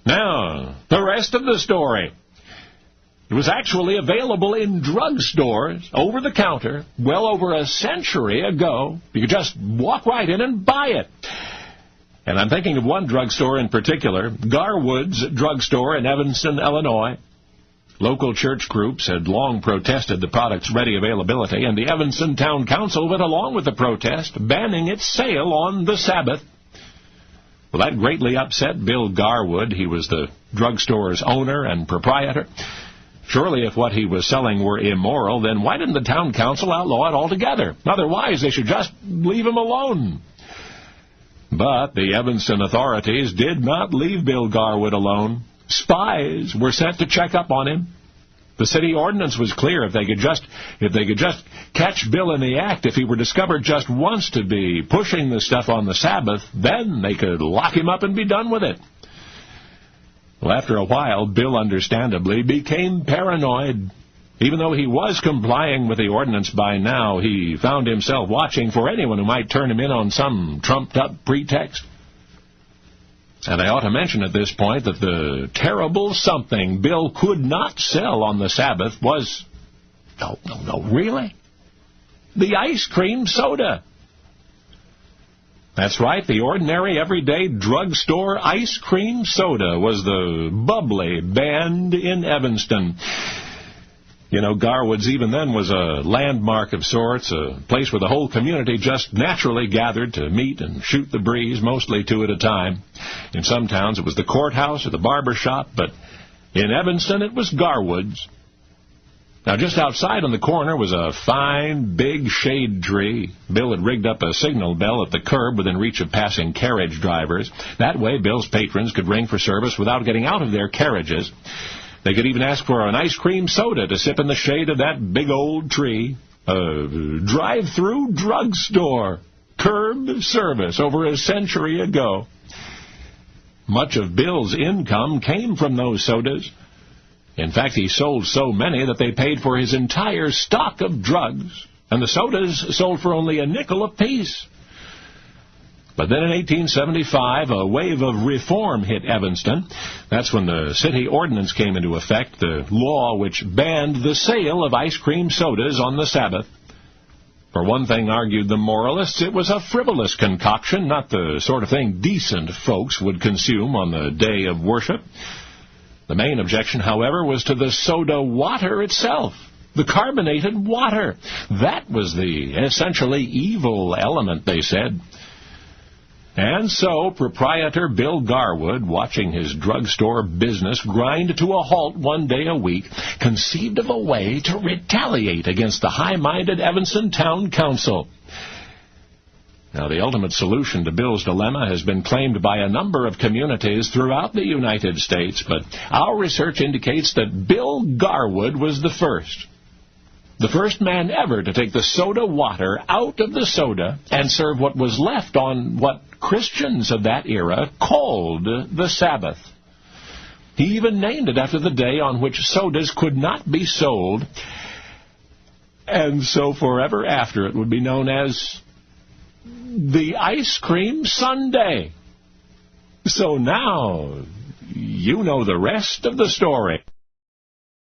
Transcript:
Now, the rest of the story. It was actually available in drugstores, over the counter, well over a century ago. You could just walk right in and buy it. And I'm thinking of one drugstore in particular, Garwood's Drugstore in Evanston, Illinois. Local church groups had long protested the product's ready availability, and the Evanston Town Council went along with the protest, banning its sale on the Sabbath. Well, that greatly upset Bill Garwood. He was the drugstore's owner and proprietor. Surely if what he was selling were immoral, then why didn't the town council outlaw it altogether? Otherwise, they should just leave him alone. But the Evanston authorities did not leave Bill Garwood alone. Spies were sent to check up on him. The city ordinance was clear. If they could just catch Bill in the act, if he were discovered just once to be pushing the stuff on the Sabbath, then they could lock him up and be done with it. Well, after a while, Bill understandably became paranoid. Even though he was complying with the ordinance by now, he found himself watching for anyone who might turn him in on some trumped-up pretext. And I ought to mention at this point that the terrible something Bill could not sell on the Sabbath was, really? The ice cream soda. That's right, the ordinary, everyday drugstore ice cream soda was the bubbly banned in Evanston. You know, Garwood's even then was a landmark of sorts, a place where the whole community just naturally gathered to meet and shoot the breeze, mostly two at a time. In some towns it was the courthouse or the barber shop, but in Evanston it was Garwood's. Now, just outside on the corner was a fine, big shade tree. Bill had rigged up a signal bell at the curb within reach of passing carriage drivers. That way, Bill's patrons could ring for service without getting out of their carriages. They could even ask for an ice cream soda to sip in the shade of that big old tree. A drive-through drugstore. Curb service over a century ago. Much of Bill's income came from those sodas. In fact, he sold so many that they paid for his entire stock of drugs, and the sodas sold for only a nickel apiece. But then in 1875, a wave of reform hit Evanston. That's when the city ordinance came into effect, the law which banned the sale of ice cream sodas on the Sabbath. For one thing, argued the moralists, it was a frivolous concoction, not the sort of thing decent folks would consume on the day of worship. The main objection, however, was to the soda water itself, the carbonated water. That was the essentially evil element, they said. And so proprietor Bill Garwood, watching his drugstore business grind to a halt one day a week, conceived of a way to retaliate against the high-minded Evanston Town Council. Now, the ultimate solution to Bill's dilemma has been claimed by a number of communities throughout the United States, but our research indicates that Bill Garwood was the first man ever to take the soda water out of the soda and serve what was left on what Christians of that era called the Sabbath. He even named it after the day on which sodas could not be sold, and so forever after it would be known as the Ice Cream Sundae. So now you know the rest of the story.